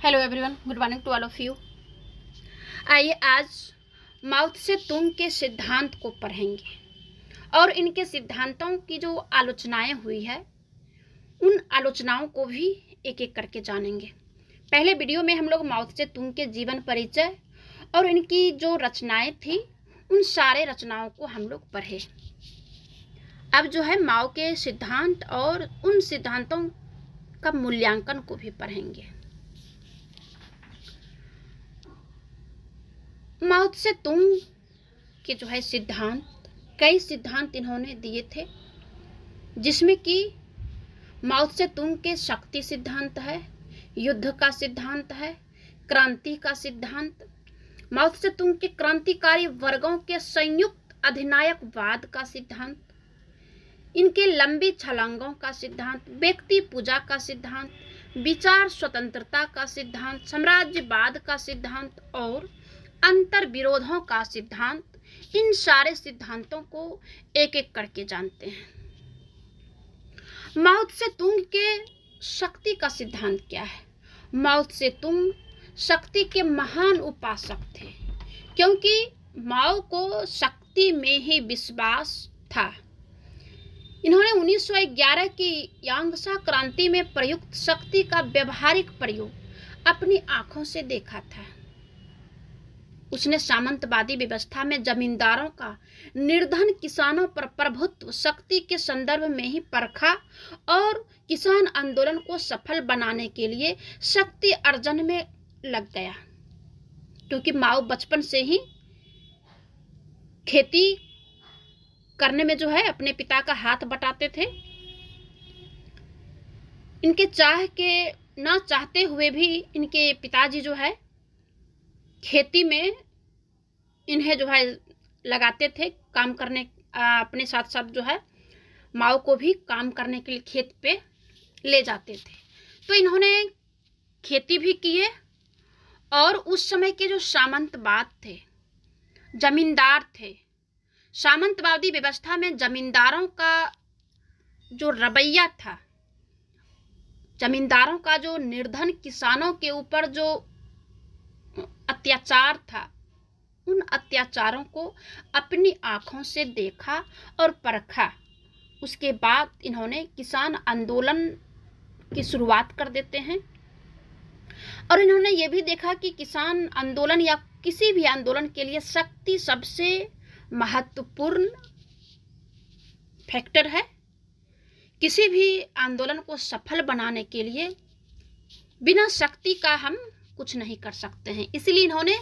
Hello everyone, good morning to all of you. आइए आज माओ त्से तुंग के सिद्धांत को पढ़ेंगे और इनके सिद्धांतों की जो आलोचनाएं हुई है उन आलोचनाओं को भी एक एक करके जानेंगे। पहले वीडियो में हम लोग माओ त्से तुंग के जीवन परिचय और इनकी जो रचनाएं थी उन सारे रचनाओं को हम लोग पढ़े। अब जो है माओ के सिद्धांत और उन सिद्धांतों का मूल्यांकन को भी पढ़ेंगे। माओ त्से तुंग के जो है सिद्धांत, कई सिद्धांत इन्होंने दिए थे, जिसमें कि माओ त्से तुंग के शक्ति सिद्धांत है, युद्ध का सिद्धांत है, क्रांति का सिद्धांत, माओ त्से तुंग के क्रांतिकारी वर्गों के संयुक्त अधिनायकवाद का सिद्धांत, इनके लंबी छलांगों का सिद्धांत, व्यक्ति पूजा का सिद्धांत, विचार स्वतंत्रता का सिद्धांत, साम्राज्यवाद का सिद्धांत और अंतर विरोधों का सिद्धांत। इन सारे सिद्धांतों को एक एक करके जानते हैं। माओ त्से तुंग के शक्ति का सिद्धांत क्या है? माओ त्से तुंग शक्ति के महान उपासक थे, क्योंकि माओ को शक्ति में ही विश्वास था। इन्होंने 1911 की यांगसा क्रांति में प्रयुक्त शक्ति का व्यवहारिक प्रयोग अपनी आंखों से देखा था। उसने सामंतवादी व्यवस्था में जमींदारों का निर्धन किसानों पर प्रभुत्व शक्ति के संदर्भ में ही परखा और किसान आंदोलन को सफल बनाने के लिए शक्ति अर्जन में लग गया, क्योंकि माओ बचपन से ही खेती करने में जो है अपने पिता का हाथ बटाते थे। इनके ना चाहते हुए भी इनके पिताजी जो है खेती में इन्हें जो है लगाते थे काम करने, अपने साथ साथ जो है माओ को भी काम करने के लिए खेत पे ले जाते थे। तो इन्होंने खेती भी किए और उस समय के जो सामंतवाद थे, जमींदार थे, सामंतवादी व्यवस्था में जमींदारों का जो रवैया था, जमींदारों का जो निर्धन किसानों के ऊपर जो अत्याचार था, उन अत्याचारों को अपनी आंखों से देखा और परखा। उसके बाद इन्होंने किसान आंदोलन की शुरुआत कर देते हैं और इन्होंने ये भी देखा कि किसान आंदोलन या किसी भी आंदोलन के लिए शक्ति सबसे महत्वपूर्ण फैक्टर है। किसी भी आंदोलन को सफल बनाने के लिए बिना शक्ति का हम कुछ नहीं कर सकते हैं। इसलिए इन्होंने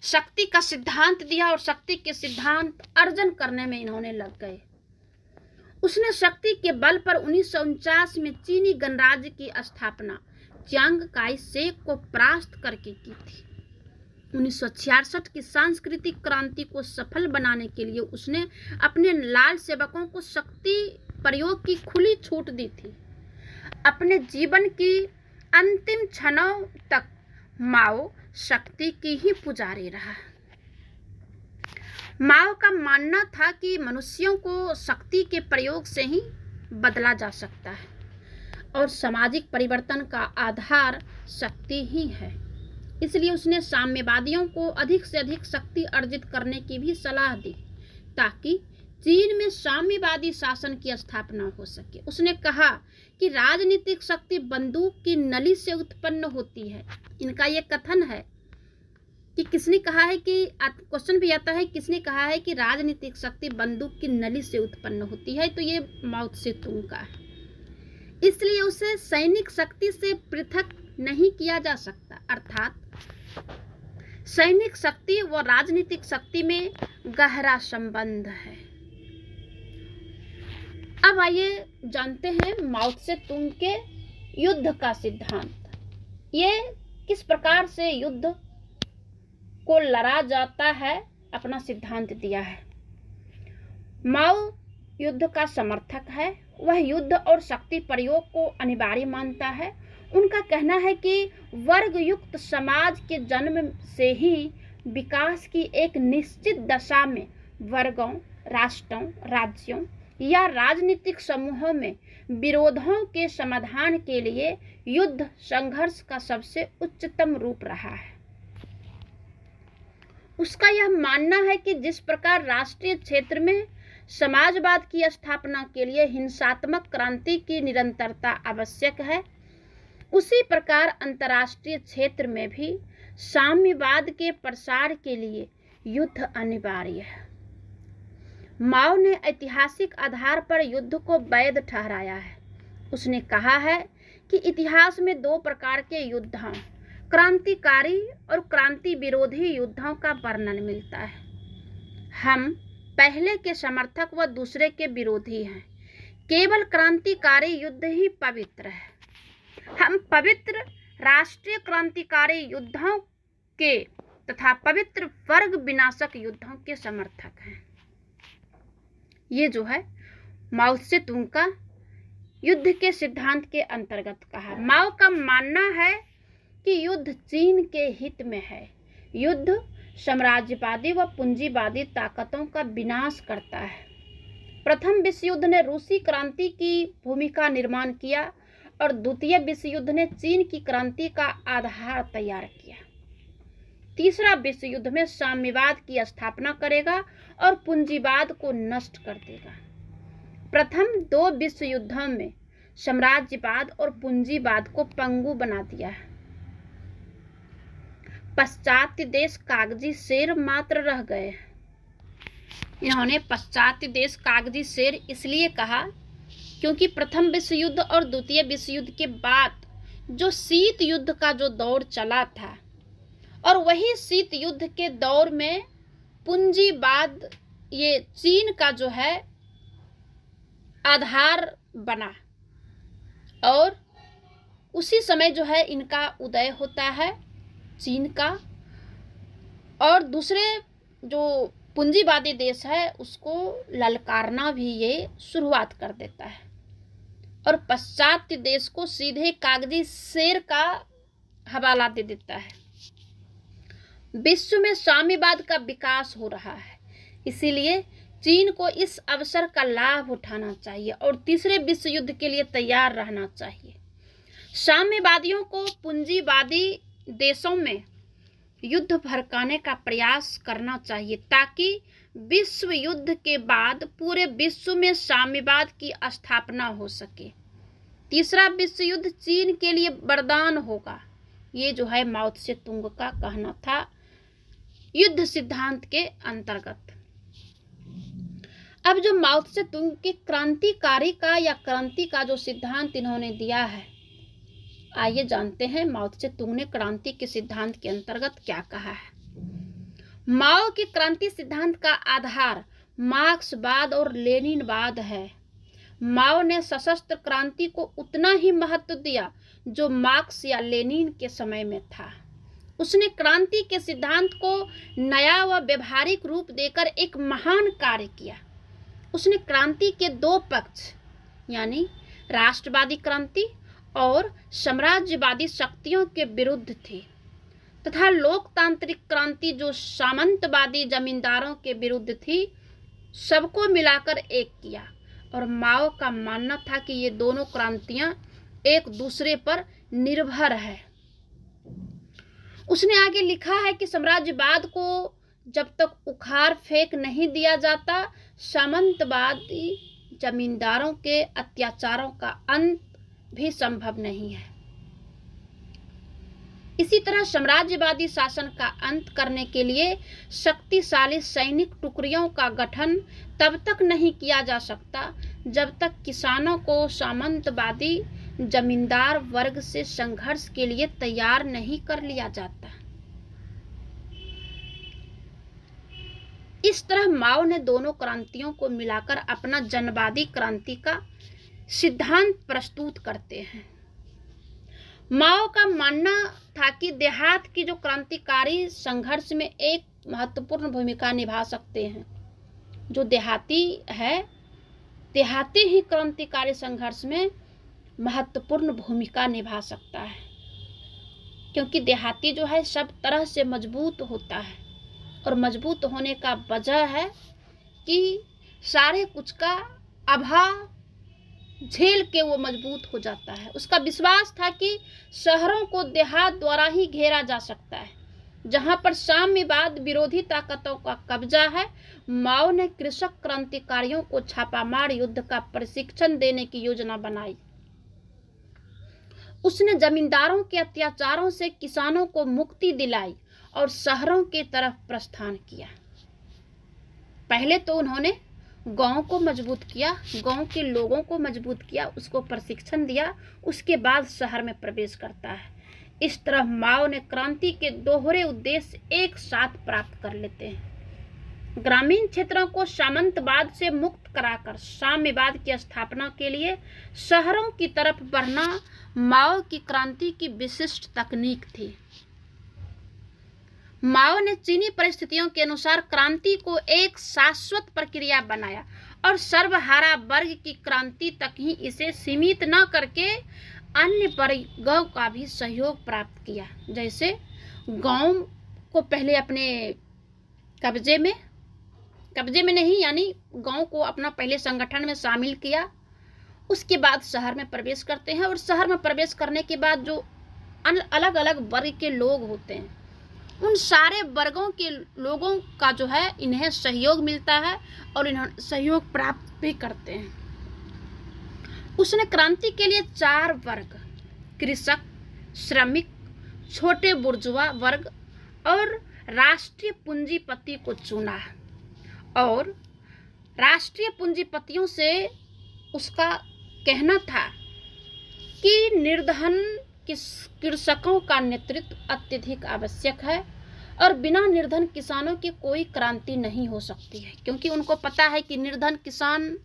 शक्ति का सिद्धांत दिया और शक्ति के सिद्धांत अर्जन करने में इन्होंने लग गए। उसने शक्ति के बल पर 1949 में चीनी गणराज्य की स्थापना चियांग काई शेक को परास्त करके की थी। 1966 की सांस्कृतिक क्रांति को सफल बनाने के लिए उसने अपने लाल सेवकों को शक्ति प्रयोग की खुली छूट दी थी। अपने जीवन की अंतिम क्षणों तक माओ शक्ति की ही पुजारी रहा। माओ का मानना था कि मनुष्यों को शक्ति के प्रयोग से ही बदला जा सकता है और सामाजिक परिवर्तन का आधार शक्ति ही है। इसलिए उसने साम्यवादियों को अधिक से अधिक शक्ति अर्जित करने की भी सलाह दी, ताकि चीन में साम्यवादी शासन की स्थापना हो सके। उसने कहा कि राजनीतिक शक्ति बंदूक की नली से उत्पन्न होती है। इनका ये कथन है कि किसने कहा है कि क्वेश्चन भी आता है, किसने कहा है कि राजनीतिक शक्ति बंदूक की नली से उत्पन्न होती है, तो ये माओ त्से तुंग का है। इसलिए उसे सैनिक शक्ति से पृथक नहीं किया जा सकता, अर्थात सैनिक शक्ति व राजनीतिक शक्ति में गहरा संबंध है। अब आइए जानते हैं माओ त्से तुंग के युद्ध का सिद्धांत। ये किस प्रकार से युद्ध को लड़ा जाता है, अपना सिद्धांत दिया है। माओ युद्ध का समर्थक है। वह युद्ध और शक्ति प्रयोग को अनिवार्य मानता है। उनका कहना है कि वर्ग युक्त समाज के जन्म से ही विकास की एक निश्चित दशा में वर्गों, राष्ट्रों, राज्यों या राजनीतिक समूहों में विरोधों के समाधान के लिए युद्ध संघर्ष का सबसे उच्चतम रूप रहा है। उसका यह मानना है कि जिस प्रकार राष्ट्रीय क्षेत्र में समाजवाद की स्थापना के लिए हिंसात्मक क्रांति की निरंतरता आवश्यक है, उसी प्रकार अंतर्राष्ट्रीय क्षेत्र में भी साम्यवाद के प्रसार के लिए युद्ध अनिवार्य है। माओ ने ऐतिहासिक आधार पर युद्ध को वैध ठहराया है। उसने कहा है कि इतिहास में दो प्रकार के युद्धों, क्रांतिकारी और क्रांति विरोधी युद्धों का वर्णन मिलता है। हम पहले के समर्थक व दूसरे के विरोधी हैं। केवल क्रांतिकारी युद्ध ही पवित्र है। हम पवित्र राष्ट्रीय क्रांतिकारी युद्धों के तथा पवित्र वर्ग विनाशक युद्धों के समर्थक हैं। ये जो है माओ से तुंग का युद्ध के सिद्धांत के अंतर्गत कहा। माओ का मानना है कि युद्ध चीन के हित में है। युद्ध साम्राज्यवादी व पूंजीवादी ताकतों का विनाश करता है। प्रथम विश्व युद्ध ने रूसी क्रांति की भूमिका निर्माण किया और द्वितीय विश्व युद्ध ने चीन की क्रांति का आधार तैयार किया। तीसरा विश्व युद्ध में साम्यवाद की स्थापना करेगा और पूंजीवाद को नष्ट कर देगा। प्रथम दो विश्व युद्धों में साम्राज्यवाद और पूंजीवाद को पंगु बना दिया है। पाश्चात्य देश कागजी शेर मात्र रह गए। इन्होंने पाश्चात्य देश कागजी शेर इसलिए कहा क्योंकि प्रथम विश्व युद्ध और द्वितीय विश्व युद्ध के बाद जो शीत युद्ध का जो दौर चला था और वही शीत युद्ध के दौर में पूंजीवाद ये चीन का जो है आधार बना और उसी समय जो है इनका उदय होता है चीन का, और दूसरे जो पूंजीवादी देश है उसको ललकारना भी ये शुरुआत कर देता है और पाश्चात्य देश को सीधे कागजी शेर का हवाला दे देता है। विश्व में साम्यवाद का विकास हो रहा है, इसीलिए चीन को इस अवसर का लाभ उठाना चाहिए और तीसरे विश्व युद्ध के लिए तैयार रहना चाहिए। साम्यवादियों को पूंजीवादी देशों में युद्ध भड़काने का प्रयास करना चाहिए ताकि विश्व युद्ध के बाद पूरे विश्व में साम्यवाद की स्थापना हो सके। तीसरा विश्व युद्ध चीन के लिए वरदान होगा। ये जो है माओ से तुंग का कहना था युद्ध सिद्धांत के अंतर्गत। अब जो माओ से तुंग के क्रांतिकारी का या क्रांति का जो सिद्धांत इन्होंने दिया है, आइए जानते हैं माओ से तुंग ने क्रांति के सिद्धांत के अंतर्गत क्या कहा है। माओ के क्रांति सिद्धांत का आधार मार्क्सवाद और लेनिनवाद है। माओ ने सशस्त्र क्रांति को उतना ही महत्व दिया जो मार्क्स या लेनिन के समय में था। उसने क्रांति के सिद्धांत को नया व व्यवहारिक रूप देकर एक महान कार्य किया। उसने क्रांति के दो पक्ष यानी राष्ट्रवादी क्रांति और साम्राज्यवादी शक्तियों के विरुद्ध थी तथा लोकतांत्रिक क्रांति जो सामंतवादी जमींदारों के विरुद्ध थी, सबको मिलाकर एक किया। और माओ का मानना था कि ये दोनों क्रांतियां एक दूसरे पर निर्भर है। उसने आगे लिखा है कि साम्राज्यवाद को जब तक उखाड़ फेंक नहीं दिया जाता, सामंतवादी जमींदारों के अत्याचारों का अंत भी संभव नहीं है। इसी तरह साम्राज्यवादी शासन का अंत करने के लिए शक्तिशाली सैनिक टुकड़ियों का गठन तब तक नहीं किया जा सकता जब तक किसानों को सामंतवादी जमींदार वर्ग से संघर्ष के लिए तैयार नहीं कर लिया जाता। इस तरह माओ ने दोनों क्रांतियों को मिलाकर अपना जनवादी क्रांति का सिद्धांत प्रस्तुत करते हैं। माओ का मानना था कि देहात की जो क्रांतिकारी संघर्ष में एक महत्वपूर्ण भूमिका निभा सकते हैं। जो देहाती है, देहाती ही क्रांतिकारी संघर्ष में महत्वपूर्ण भूमिका निभा सकता है, क्योंकि देहाती जो है सब तरह से मजबूत होता है और मजबूत होने का वजह है कि सारे कुछ का अभाव झेल के वो मजबूत हो जाता है। उसका विश्वास था कि शहरों को देहात द्वारा ही घेरा जा सकता है। जहां पर साम्यवाद विरोधी ताकतों का कब्जा है, माओ ने कृषक क्रांतिकारियों को छापामार युद्ध का प्रशिक्षण देने की योजना बनाई। उसने जमींदारों के अत्याचारों से किसानों को मुक्ति दिलाई और शहरों के तरफ प्रस्थान किया। पहले तो उन्होंने गांव को मजबूत किया, गांव के लोगों को मजबूत किया, उसको प्रशिक्षण दिया, उसके बाद शहर में प्रवेश करता है। इस तरह माओ ने क्रांति के दोहरे उद्देश्य एक साथ प्राप्त कर लेते हैं। ग्रामीण क्षेत्रों को सामंतवाद से मुक्त कराकर साम्यवाद की स्थापना के लिए शहरों की तरफ बढ़ना माओ की क्रांति की विशिष्ट तकनीक थी। माओ ने चीनी परिस्थितियों के अनुसार क्रांति को एक शाश्वत प्रक्रिया बनाया और सर्वहारा वर्ग की क्रांति तक ही इसे सीमित न करके अन्य वर्गों का भी सहयोग प्राप्त किया। जैसे गांव को पहले अपने कब्जे में नहीं, यानी गांव को अपना पहले संगठन में शामिल किया, उसके बाद शहर में प्रवेश करते हैं और शहर में प्रवेश करने के बाद जो अलग अलग वर्ग के लोग होते हैं, उन सारे वर्गों के लोगों का जो है इन्हें सहयोग मिलता है और इन्हें सहयोग प्राप्त भी करते हैं। उसने क्रांति के लिए 4 वर्ग, कृषक, श्रमिक, छोटे बुर्जुआ वर्ग और राष्ट्रीय पूंजीपति को चुना और राष्ट्रीय पूंजीपतियों से उसका कहना था कि निर्धन कृषकों का नेतृत्व अत्यधिक आवश्यक है और बिना निर्धन किसानों की कोई क्रांति नहीं हो सकती है, क्योंकि उनको पता है कि निर्धन किसान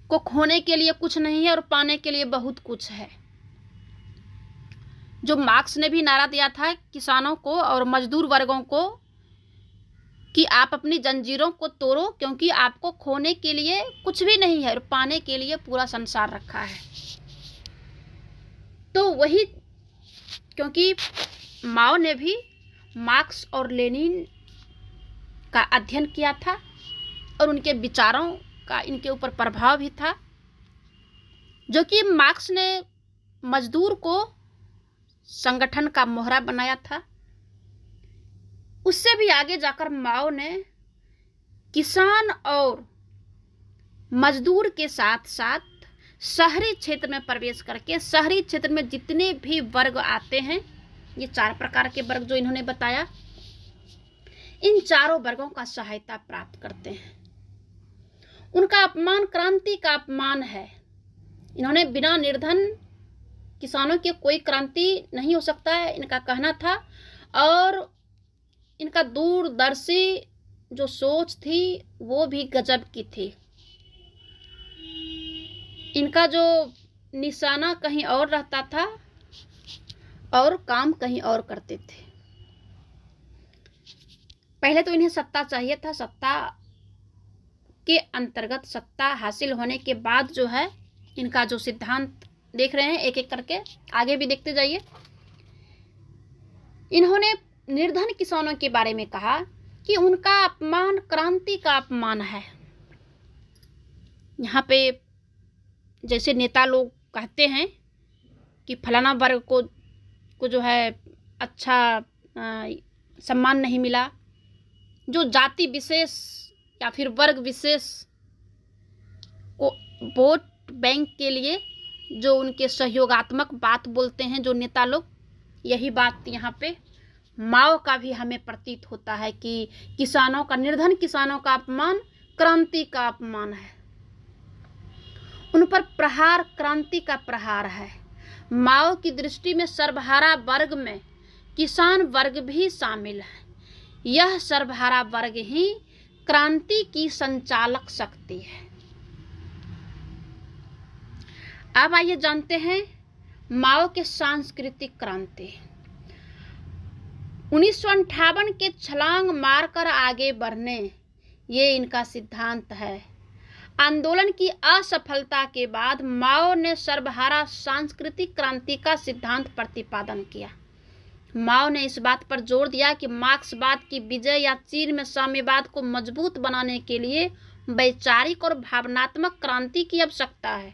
को खोने के लिए कुछ नहीं है और पाने के लिए बहुत कुछ है। जो मार्क्स ने भी नारा दिया था किसानों को और मजदूर वर्गों को कि आप अपनी जंजीरों को तोड़ो, क्योंकि आपको खोने के लिए कुछ भी नहीं है और पाने के लिए पूरा संसार रखा है। तो वही, क्योंकि माओ ने भी मार्क्स और लेनिन का अध्ययन किया था और उनके विचारों का इनके ऊपर प्रभाव भी था, जो कि मार्क्स ने मजदूर को संगठन का मोहरा बनाया था। उससे भी आगे जाकर माओ ने किसान और मजदूर के साथ साथ शहरी क्षेत्र में प्रवेश करके शहरी क्षेत्र में जितने भी वर्ग आते हैं, ये 4 प्रकार के वर्ग जो इन्होंने बताया, इन चारों वर्गों का सहायता प्राप्त करते हैं। उनका अपमान क्रांति का अपमान है। इन्होंने बिना निर्धन किसानों के कोई क्रांति नहीं हो सकता है, इनका कहना था। और इनका दूरदर्शी जो सोच थी वो भी गजब की थी। इनका जो निशाना कहीं और रहता था और काम कहीं और करते थे। पहले तो इन्हें सत्ता चाहिए था, सत्ता के अंतर्गत सत्ता हासिल होने के बाद जो है इनका जो सिद्धांत देख रहे हैं, एक एक करके आगे भी देखते जाइए। इन्होंने निर्धन किसानों के बारे में कहा कि उनका अपमान क्रांति का अपमान है। यहाँ पे जैसे नेता लोग कहते हैं कि फलाना वर्ग को जो है अच्छा सम्मान नहीं मिला, जो जाति विशेष या फिर वर्ग विशेष को वोट बैंक के लिए जो उनके सहयोगात्मक बात बोलते हैं जो नेता लोग, यही बात यहाँ पे माओ का भी हमें प्रतीत होता है कि किसानों का, निर्धन किसानों का अपमान क्रांति का अपमान है। उन पर प्रहार क्रांति का प्रहार है। माओ की दृष्टि में सर्वहारा वर्ग में किसान वर्ग भी शामिल है। यह सर्वहारा वर्ग ही क्रांति की संचालक शक्ति है। अब आइए जानते हैं माओ के सांस्कृतिक क्रांति। 1958 के छलांग मारकर आगे बढ़ने, ये इनका सिद्धांत है। आंदोलन की असफलता के बाद माओ ने सर्वहारा सांस्कृतिक क्रांति का सिद्धांत प्रतिपादन किया। माओ ने इस बात पर जोर दिया कि मार्क्सवाद की विजय या चीन में साम्यवाद को मजबूत बनाने के लिए वैचारिक और भावनात्मक क्रांति की आवश्यकता है।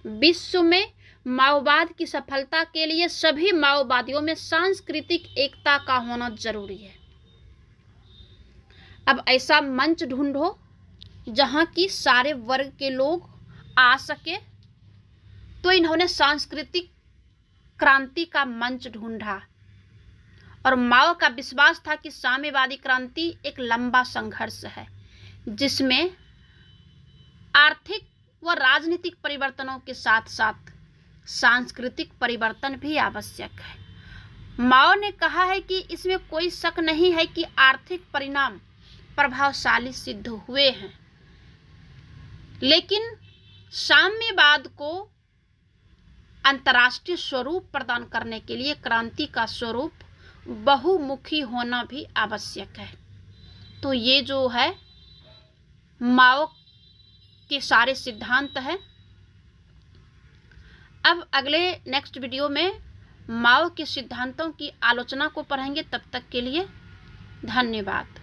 विश्व में माओवाद की सफलता के लिए सभी माओवादियों में सांस्कृतिक एकता का होना जरूरी है। अब ऐसा मंच ढूंढो जहां की सारे वर्ग के लोग आ सके। तो इन्होंने सांस्कृतिक क्रांति का मंच ढूंढा और माओ का विश्वास था कि साम्यवादी क्रांति एक लंबा संघर्ष है जिसमें आर्थिक व राजनीतिक परिवर्तनों के साथ साथ सांस्कृतिक परिवर्तन भी आवश्यक है। माओ ने कहा है कि इसमें कोई शक नहीं है कि आर्थिक परिणाम प्रभावशाली सिद्ध हुए हैं, लेकिन साम्यवाद को अंतर्राष्ट्रीय स्वरूप प्रदान करने के लिए क्रांति का स्वरूप बहुमुखी होना भी आवश्यक है। तो ये जो है माओ के सारे सिद्धांत हैं। अब अगले नेक्स्ट वीडियो में माओ के सिद्धांतों की आलोचना को पढ़ेंगे। तब तक के लिए धन्यवाद।